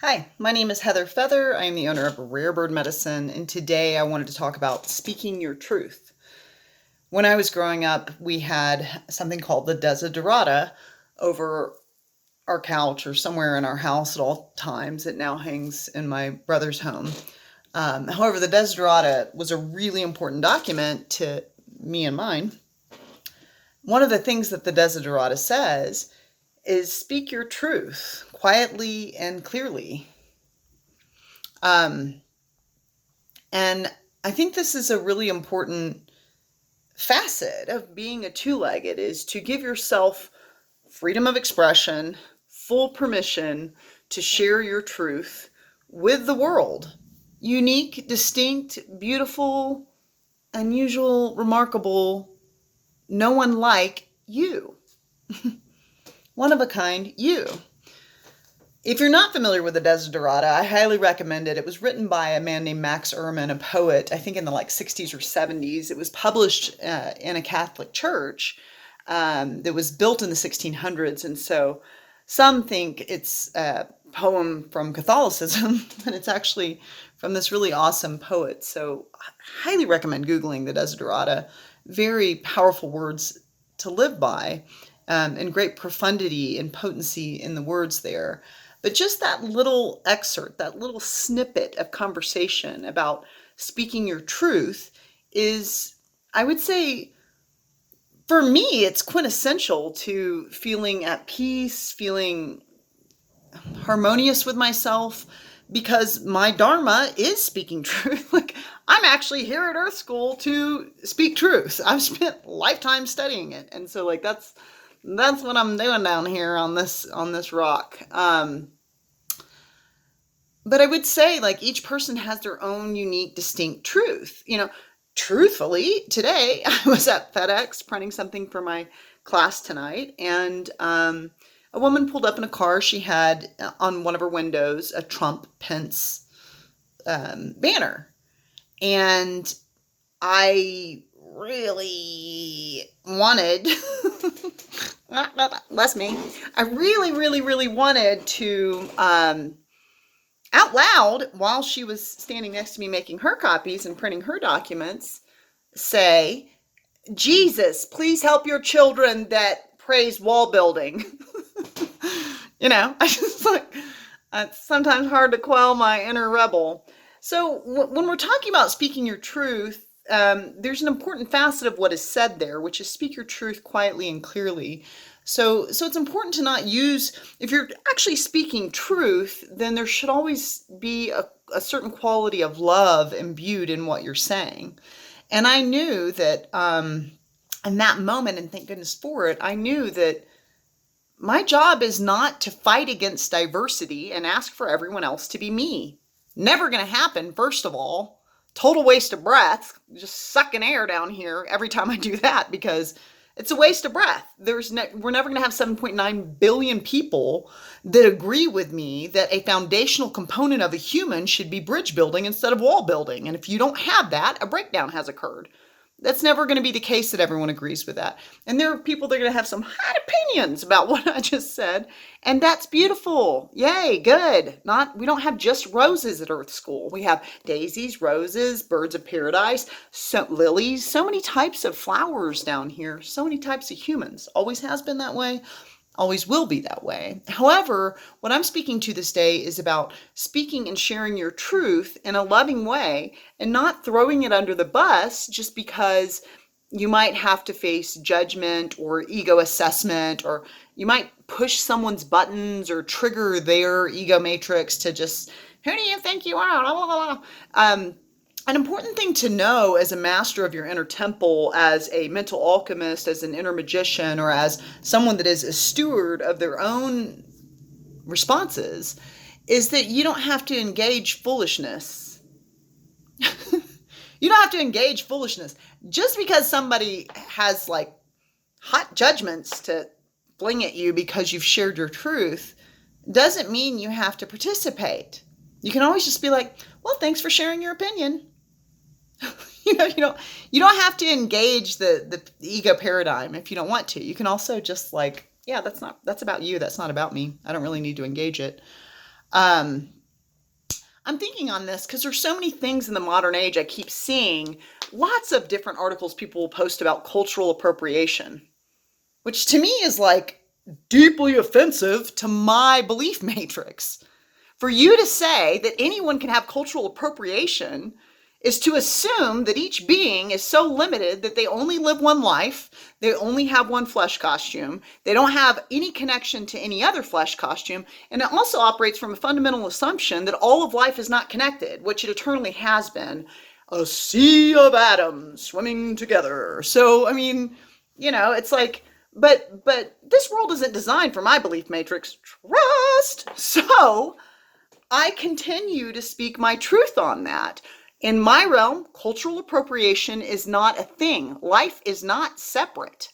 Hi, my name is Heather Feather. I am the owner of Rare Bird Medicine, and today I wanted to talk about speaking your truth. When I was growing up, we had something called the desiderata over our couch or somewhere in our house at all times. It now hangs in my brother's home. However, the desiderata was a really important document to me and mine. One of the things that the desiderata says is speak your truth quietly and clearly. Um, And I think this is a really important facet of being a two-legged is to give yourself freedom of expression, full permission to share your truth with the world. Unique, distinct, beautiful, unusual, remarkable, no one like you. One of a kind, you. If you're not familiar with the Desiderata, I highly recommend it. It was written by a man named Max Ehrman, a poet, I think in the 60s or 70s. It was published in a Catholic church that was built in the 1600s. And so some think it's a poem from Catholicism, but it's actually from this really awesome poet. So I highly recommend Googling the Desiderata. Very powerful words to live by, and great profundity and potency in the words there. But just that little excerpt, that little snippet of conversation about speaking your truth is, I would say, for me, it's quintessential to feeling at peace, feeling harmonious with myself, because my dharma is speaking truth. I'm actually here at Earth School to speak truth. I've spent lifetime studying it, and so that's what I'm doing down here on this rock. But I would say each person has their own unique, distinct truth. Truthfully, today I was at FedEx printing something for my class tonight, and a woman pulled up in a car. She had on one of her windows a Trump Pence banner, and I really wanted, bless me, I really, really, really wanted to out loud, while she was standing next to me making her copies and printing her documents, say, Jesus, please help your children that praise wall building. I just it's sometimes hard to quell my inner rebel. So when we're talking about speaking your truth, there's an important facet of what is said there, which is speak your truth quietly and clearly. So it's important to not use, if you're actually speaking truth, then there should always be a certain quality of love imbued in what you're saying. And I knew that in that moment, and thank goodness for it, I knew that my job is not to fight against diversity and ask for everyone else to be me. Never going to happen, first of all. Total waste of breath, just sucking air down here every time I do that, because it's a waste of breath. We're never going to have 7.9 billion people that agree with me that a foundational component of a human should be bridge building instead of wall building. And if you don't have that, a breakdown has occurred. That's never going to be the case that everyone agrees with that. And there are people that are going to have some hot opinions about what I just said. And that's beautiful. Yay, good. We don't have just roses at Earth School. We have daisies, roses, birds of paradise, lilies, so many types of flowers down here, so many types of humans. Always has been that way. Always will be that way. However, what I'm speaking to this day is about speaking and sharing your truth in a loving way and not throwing it under the bus just because you might have to face judgment or ego assessment, or you might push someone's buttons or trigger their ego matrix to just, who do you think you are? Blah, blah, blah. An important thing to know as a master of your inner temple, as a mental alchemist, as an inner magician, or as someone that is a steward of their own responses, is that you don't have to engage foolishness. You don't have to engage foolishness. Just because somebody has hot judgments to fling at you because you've shared your truth doesn't mean you have to participate. You can always just be like, well, thanks for sharing your opinion. You don't have to engage the ego paradigm if you don't want to. You can also just that's about you. That's not about me. I don't really need to engage it. Um, I'm thinking on this because there's so many things in the modern age I keep seeing lots of different articles people will post about cultural appropriation, which to me is like deeply offensive to my belief matrix. For you to say that anyone can have cultural appropriation is to assume that each being is so limited that they only live one life, they only have one flesh costume, they don't have any connection to any other flesh costume, and it also operates from a fundamental assumption that all of life is not connected, which it eternally has been. A sea of atoms swimming together. So, I mean, it's like, but this world isn't designed for my belief matrix. Trust. So, I continue to speak my truth on that. In my realm, cultural appropriation is not a thing. Life is not separate.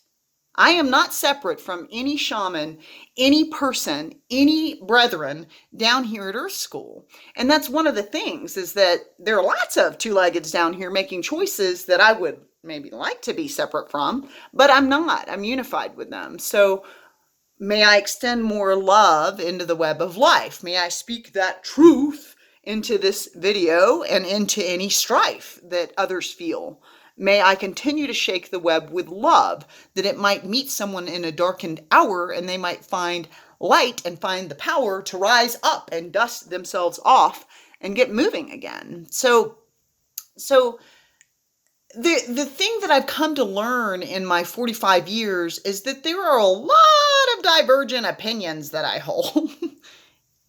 I am not separate from any shaman, any person, any brethren down here at Earth School. And that's one of the things, is that there are lots of two-leggeds down here making choices that I would maybe like to be separate from, but I'm not. I'm unified with them. So may I extend more love into the web of life. May I speak that truth into this video and into any strife that others feel. May I continue to shake the web with love, that it might meet someone in a darkened hour and they might find light and find the power to rise up and dust themselves off and get moving again. So the thing that I've come to learn in my 45 years is that there are a lot of divergent opinions that I hold.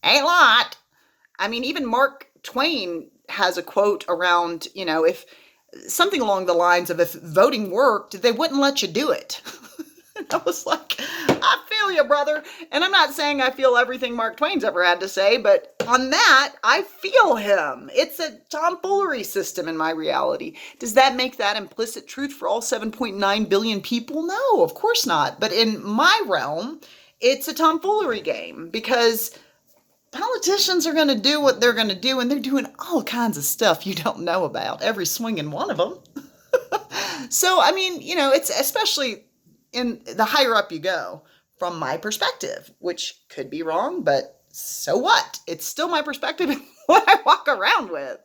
A lot. I mean, even Mark Twain has a quote around, if something along the lines of, if voting worked, they wouldn't let you do it. And I was like, I feel you, brother. And I'm not saying I feel everything Mark Twain's ever had to say, but on that, I feel him. It's a tomfoolery system in my reality. Does that make that implicit truth for all 7.9 billion people? No, of course not. But in my realm, it's a tomfoolery game, because politicians are going to do what they're going to do, and they're doing all kinds of stuff you don't know about, every swinging one of them. So, I mean, it's especially in the higher up you go, from my perspective, which could be wrong, but so what? It's still my perspective and what I walk around with.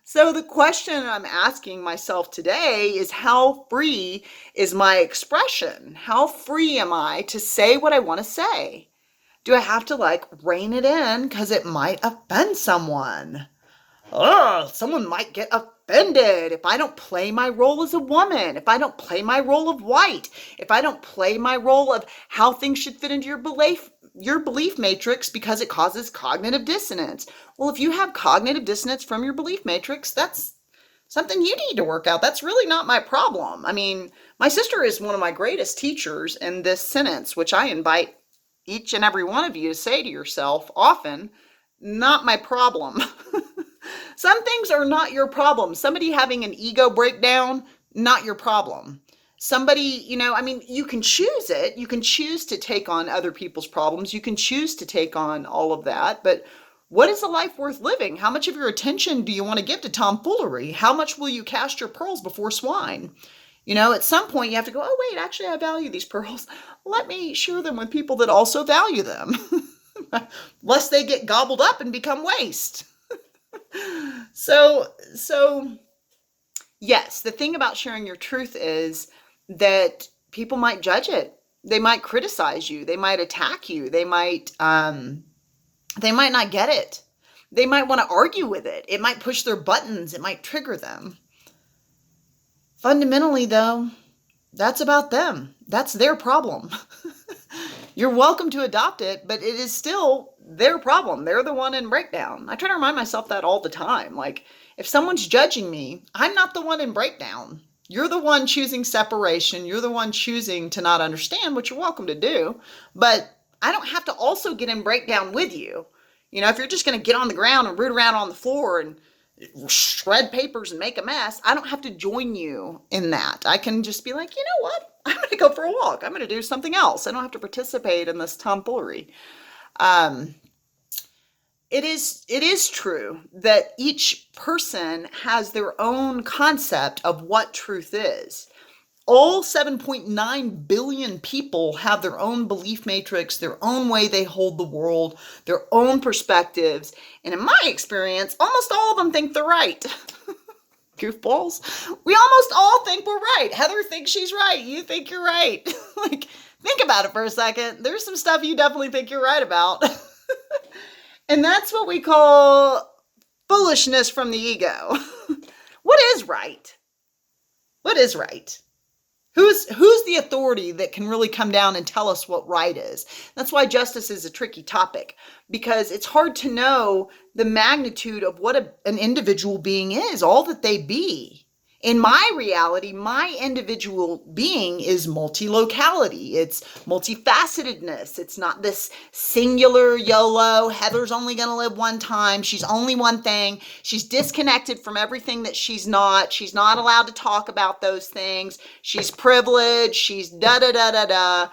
So the question I'm asking myself today is, how free is my expression? How free am I to say what I want to say? Do I have to rein it in because it might offend someone? Oh, someone might get offended if I don't play my role as a woman, if I don't play my role of white, if I don't play my role of how things should fit into your belief matrix, because it causes cognitive dissonance. Well, if you have cognitive dissonance from your belief matrix, that's something you need to work out. That's really not my problem. I mean, my sister is one of my greatest teachers in this sentence, which I invite each and every one of you to say to yourself often: not my problem. Some things are not your problem. Somebody having an ego breakdown, not your problem. Somebody, you can choose it. You can choose to take on other people's problems. You can choose to take on all of that. But what is a life worth living? How much of your attention do you want to give to tomfoolery? How much will you cast your pearls before swine? At some point you have to go, oh, wait, actually, I value these pearls. Let me share them with people that also value them, lest they get gobbled up and become waste. So yes, the thing about sharing your truth is that people might judge it. They might criticize you. They might attack you. They might not get it. They might want to argue with it. It might push their buttons. It might trigger them. Fundamentally, though, that's about them. That's their problem. You're welcome to adopt it, but it is still their problem. They're the one in breakdown. I try to remind myself that all the time. Like, if someone's judging me, I'm not the one in breakdown. You're the one choosing separation. You're the one choosing to not understand, which you're welcome to do. But I don't have to also get in breakdown with you. If you're just going to get on the ground and root around on the floor and shred papers and make a mess, I don't have to join you in that. I can just be like, you know what? I'm going to go for a walk. I'm going to do something else. I don't have to participate in this tomfoolery. It is true that each person has their own concept of what truth is. All 7.9 billion people have their own belief matrix, their own way they hold the world, their own perspectives. And in my experience, almost all of them think they're right. Goofballs. We almost all think we're right. Heather thinks she's right. You think you're right. Like, think about it for a second. There's some stuff you definitely think you're right about. And that's what we call foolishness from the ego. What is right? What is right? Who's the authority that can really come down and tell us what right is? That's why justice is a tricky topic, because it's hard to know the magnitude of what an individual being is, all that they be. In my reality, my individual being is multi-locality. It's multifacetedness. It's not this singular YOLO. Heather's only going to live one time. She's only one thing. She's disconnected from everything that she's not. She's not allowed to talk about those things. She's privileged. She's da-da-da-da-da.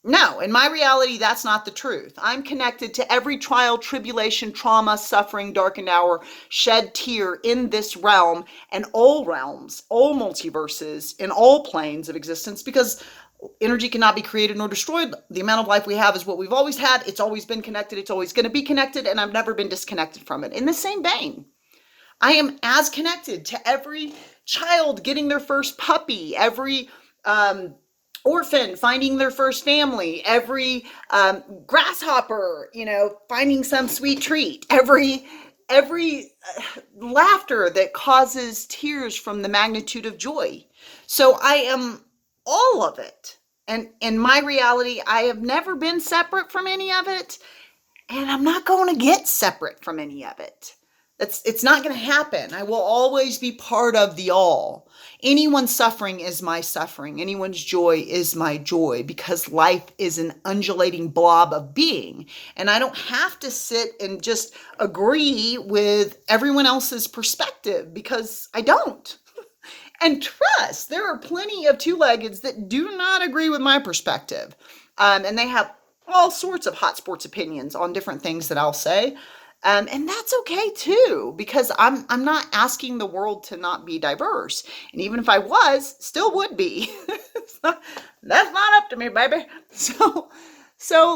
No, in my reality, that's not the truth. I'm connected to every trial, tribulation, trauma, suffering, darkened hour, shed tear in this realm and all realms, all multiverses, in all planes of existence, because energy cannot be created nor destroyed. The amount of life we have is what we've always had. It's always been connected. It's always going to be connected, and I've never been disconnected from it. In the same vein, I am as connected to every child getting their first puppy, every orphan finding their first family, every grasshopper, finding some sweet treat, every laughter that causes tears from the magnitude of joy. So I am all of it. And in my reality, I have never been separate from any of it, and I'm not going to get separate from any of it. It's not going to happen. I will always be part of the all. Anyone's suffering is my suffering. Anyone's joy is my joy, because life is an undulating blob of being. And I don't have to sit and just agree with everyone else's perspective, because I don't. And trust, there are plenty of two-leggeds that do not agree with my perspective. And they have all sorts of hot sports opinions on different things that I'll say. And that's okay too, because I'm not asking the world to not be diverse. And even if I was, still would be. That's not up to me, baby. So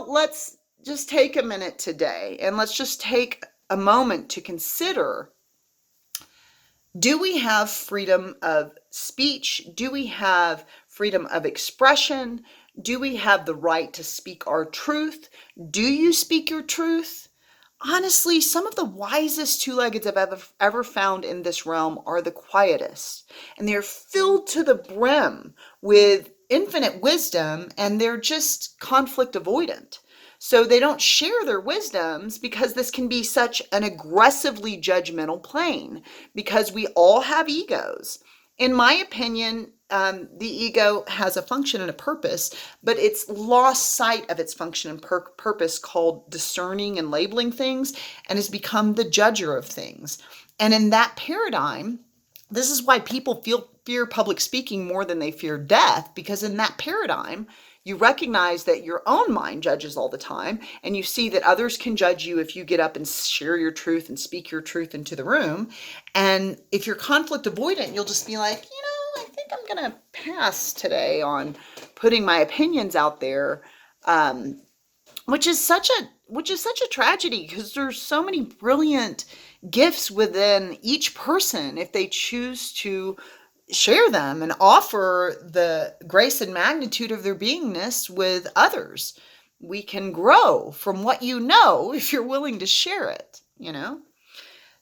let's just take a minute today, and let's just take a moment to consider, do we have freedom of speech? Do we have freedom of expression? Do we have the right to speak our truth? Do you speak your truth? Honestly, some of the wisest two-leggeds I've ever found in this realm are the quietest, and they're filled to the brim with infinite wisdom, and they're just conflict avoidant. So they don't share their wisdoms, because this can be such an aggressively judgmental plane, because we all have egos. In my opinion, the ego has a function and a purpose, but it's lost sight of its function and purpose, called discerning and labeling things, and has become the judger of things. And in that paradigm, this is why people fear public speaking more than they fear death, because in that paradigm, you recognize that your own mind judges all the time, and you see that others can judge you if you get up and share your truth and speak your truth into the room. And if you're conflict avoidant, you'll just be like, I think I'm going to pass today on putting my opinions out there, which is such a tragedy, because there's so many brilliant gifts within each person if they choose to share them and offer the grace and magnitude of their beingness with others. We can grow from what you know if you're willing to share it,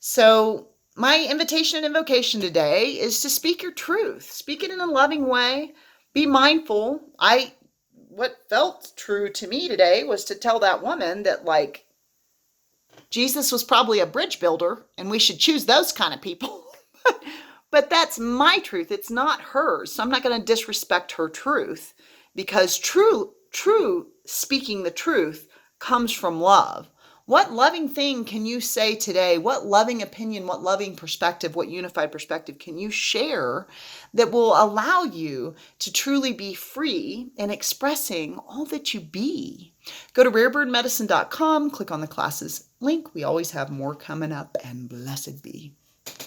So my invitation and invocation today is to speak your truth. Speak it in a loving way. Be mindful. What felt true to me today was to tell that woman that, Jesus was probably a bridge builder, and we should choose those kind of people. But that's my truth. It's not hers. So I'm not going to disrespect her truth, because true speaking the truth comes from love. What loving thing can you say today? What loving opinion, what loving perspective, what unified perspective can you share that will allow you to truly be free in expressing all that you be? Go to rarebirdmedicine.com, click on the classes link. We always have more coming up, and blessed be.